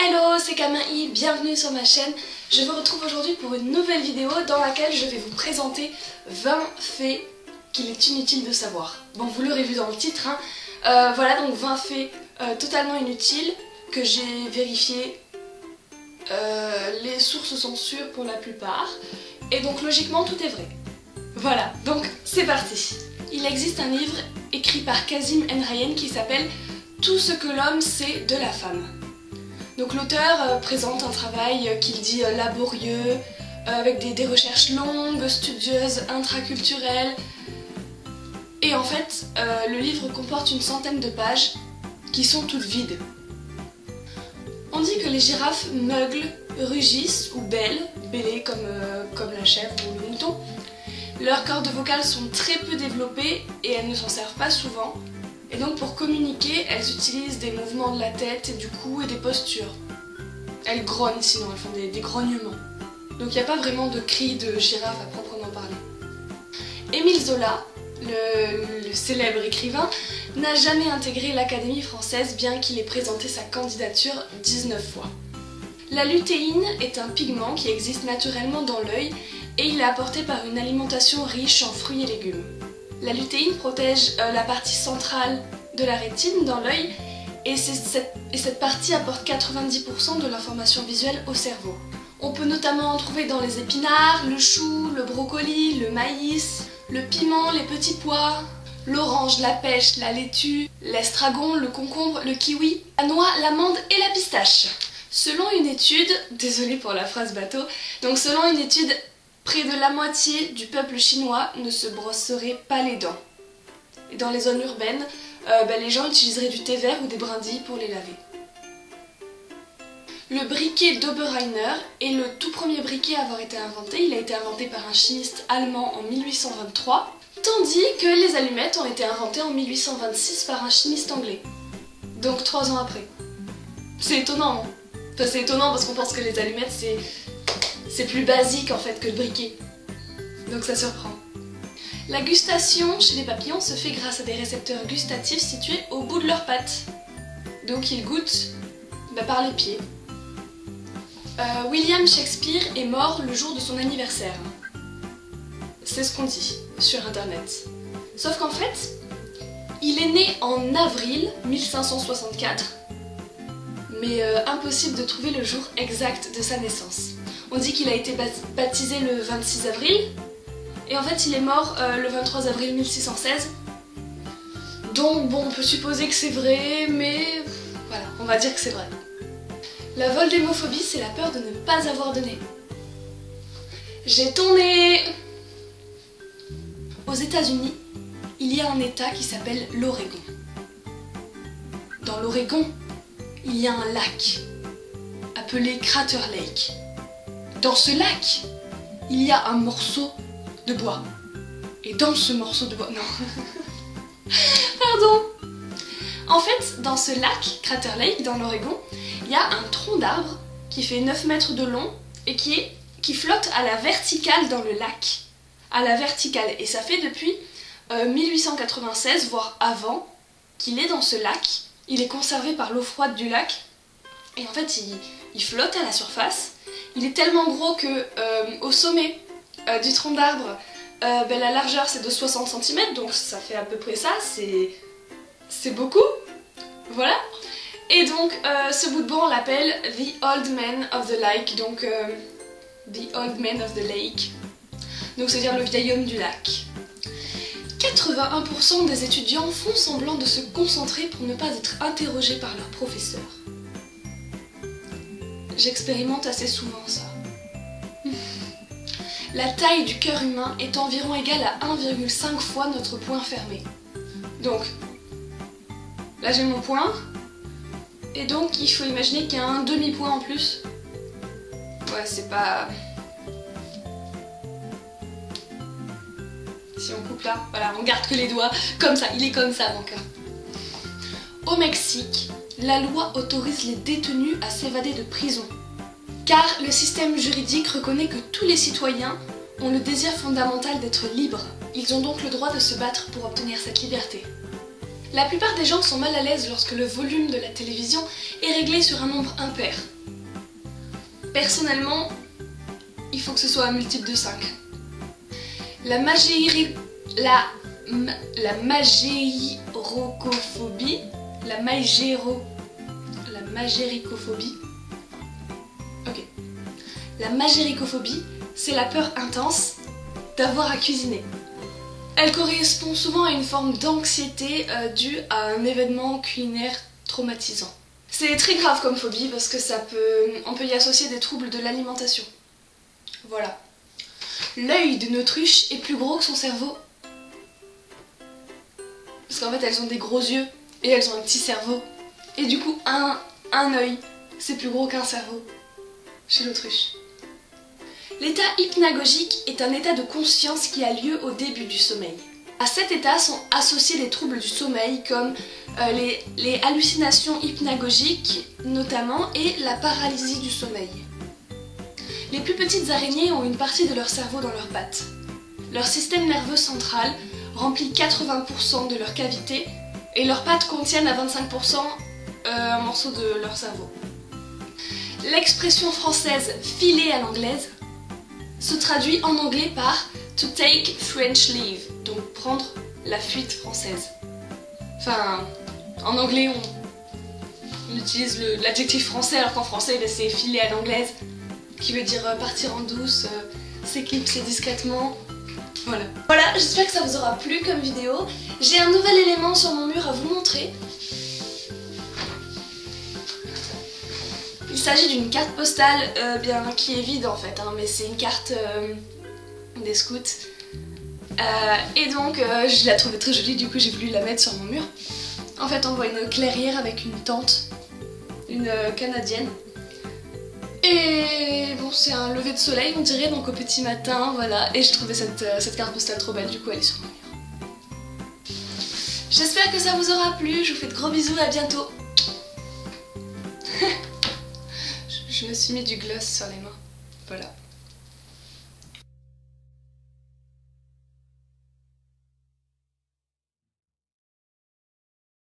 Hello, c'est Kamaï, bienvenue sur ma chaîne. Je vous retrouve aujourd'hui pour une nouvelle vidéo dans laquelle je vais vous présenter 20 faits qu'il est inutile de savoir. Bon, vous l'aurez vu dans le titre, hein. Voilà donc 20 faits totalement inutiles que j'ai vérifiés. Les sources sont sûres pour la plupart. Et donc logiquement tout est vrai. Voilà, donc c'est parti. Il existe un livre écrit par Kazim Enrayen qui s'appelle « Tout ce que l'homme sait de la femme ». Donc l'auteur présente un travail qu'il dit laborieux, avec des recherches longues, studieuses, intraculturelles. Et en fait, le livre comporte une centaine de pages qui sont toutes vides. On dit que les girafes meuglent, rugissent ou bêlent comme la chèvre ou le mouton. Leurs cordes vocales sont très peu développées et elles ne s'en servent pas souvent. Et donc pour communiquer, elles utilisent des mouvements de la tête, et du cou et des postures. Elles grognent sinon, elles font des grognements. Donc il n'y a pas vraiment de cris de girafe à proprement parler. Émile Zola, le célèbre écrivain, n'a jamais intégré l'Académie française bien qu'il ait présenté sa candidature 19 fois. La lutéine est un pigment qui existe naturellement dans l'œil et il est apporté par une alimentation riche en fruits et légumes. La lutéine protège la partie centrale de la rétine dans l'œil et cette partie apporte 90% de l'information visuelle au cerveau. On peut notamment en trouver dans les épinards, le chou, le brocoli, le maïs, le piment, les petits pois, l'orange, la pêche, la laitue, l'estragon, le concombre, le kiwi, la noix, l'amande et la pistache. Selon une étude, désolée pour la phrase bateau, donc selon une étude, près de la moitié du peuple chinois ne se brosserait pas les dents. Et dans les zones urbaines, les gens utiliseraient du thé vert ou des brindilles pour les laver. Le briquet d'Oberreiner est le tout premier briquet à avoir été inventé. Il a été inventé par un chimiste allemand en 1823, tandis que les allumettes ont été inventées en 1826 par un chimiste anglais. Donc 3 ans après. C'est étonnant, non ? Enfin, c'est étonnant parce qu'on pense que les allumettes c'est plus basique en fait que le briquet. Donc ça surprend. La gustation chez les papillons se fait grâce à des récepteurs gustatifs situés au bout de leurs pattes. Donc ils goûtent par les pieds. William Shakespeare est mort le jour de son anniversaire. C'est ce qu'on dit sur internet. Sauf qu'en fait, il est né en avril 1564, mais impossible de trouver le jour exact de sa naissance. On dit qu'il a été baptisé le 26 avril, et en fait il est mort le 23 avril 1616. Donc bon, on peut supposer que c'est vrai, mais voilà, on va dire que c'est vrai. La voldémophobie, c'est la peur de ne pas avoir de nez. J'ai ton nez! Aux États-Unis, il y a un État qui s'appelle l'Oregon. Dans l'Oregon, il y a un lac appelé Crater Lake. Dans ce lac, il y a un morceau de bois. Et dans ce morceau de bois... Non. Pardon. En fait, dans ce lac, Crater Lake, dans l'Oregon, il y a un tronc d'arbre qui fait 9 mètres de long et qui flotte à la verticale dans le lac. À la verticale. Et ça fait depuis 1896, voire avant, qu'il est dans ce lac. Il est conservé par l'eau froide du lac. Et en fait, il flotte à la surface. Il est tellement gros que au sommet du tronc d'arbre, la largeur c'est de 60 cm, donc ça fait à peu près ça, c'est beaucoup. Voilà. Et donc ce bout de bois on l'appelle The Old Man of the Lake, donc The Old Man of the Lake. Donc c'est-à-dire le vieil homme du lac. 81% des étudiants font semblant de se concentrer pour ne pas être interrogés par leur professeur. J'expérimente assez souvent ça. La taille du cœur humain est environ égale à 1,5 fois notre poing fermé. Donc, là j'ai mon poing, et donc il faut imaginer qu'il y a un demi-poing en plus. Ouais, c'est pas... Si on coupe là, voilà, on garde que les doigts, comme ça, il est comme ça mon cœur. Au Mexique, la loi autorise les détenus à s'évader de prison. Car le système juridique reconnaît que tous les citoyens ont le désir fondamental d'être libres. Ils ont donc le droit de se battre pour obtenir cette liberté. La plupart des gens sont mal à l'aise lorsque le volume de la télévision est réglé sur un nombre impair. Personnellement, il faut que ce soit un multiple de 5. La magérocophobie, c'est la peur intense d'avoir à cuisiner. Elle correspond souvent à une forme d'anxiété due à un événement culinaire traumatisant. C'est très grave comme phobie parce que on peut y associer des troubles de l'alimentation. Voilà. L'œil d'une autruche est plus gros que son cerveau. Parce qu'en fait elles ont des gros yeux et elles ont un petit cerveau. Et du coup un œil c'est plus gros qu'un cerveau chez l'autruche. L'état hypnagogique est un état de conscience qui a lieu au début du sommeil. À cet état sont associés des troubles du sommeil comme les hallucinations hypnagogiques notamment et la paralysie du sommeil. Les plus petites araignées ont une partie de leur cerveau dans leurs pattes. Leur système nerveux central remplit 80% de leur cavité et leurs pattes contiennent à 25% un morceau de leur cerveau. L'expression française « filer à l'anglaise » se traduit en anglais par « to take French leave », donc prendre la fuite française. Enfin, en anglais on utilise l'adjectif français alors qu'en français c'est « filer à l'anglaise » qui veut dire partir en douce, s'éclipser discrètement. Voilà, j'espère que ça vous aura plu comme vidéo. J'ai un nouvel élément sur mon mur à vous montrer. Il s'agit d'une carte postale qui est vide en fait, mais c'est une carte des scouts. Et donc je la trouvais très jolie, du coup j'ai voulu la mettre sur mon mur. En fait on voit une clairière avec une tente, une canadienne. Et bon, c'est un lever de soleil on dirait, donc au petit matin, voilà. Et je trouvais cette carte postale trop belle, du coup elle est sur mon mur. J'espère que ça vous aura plu, je vous fais de gros bisous, à bientôt. Je me suis mis du gloss sur les mains, voilà.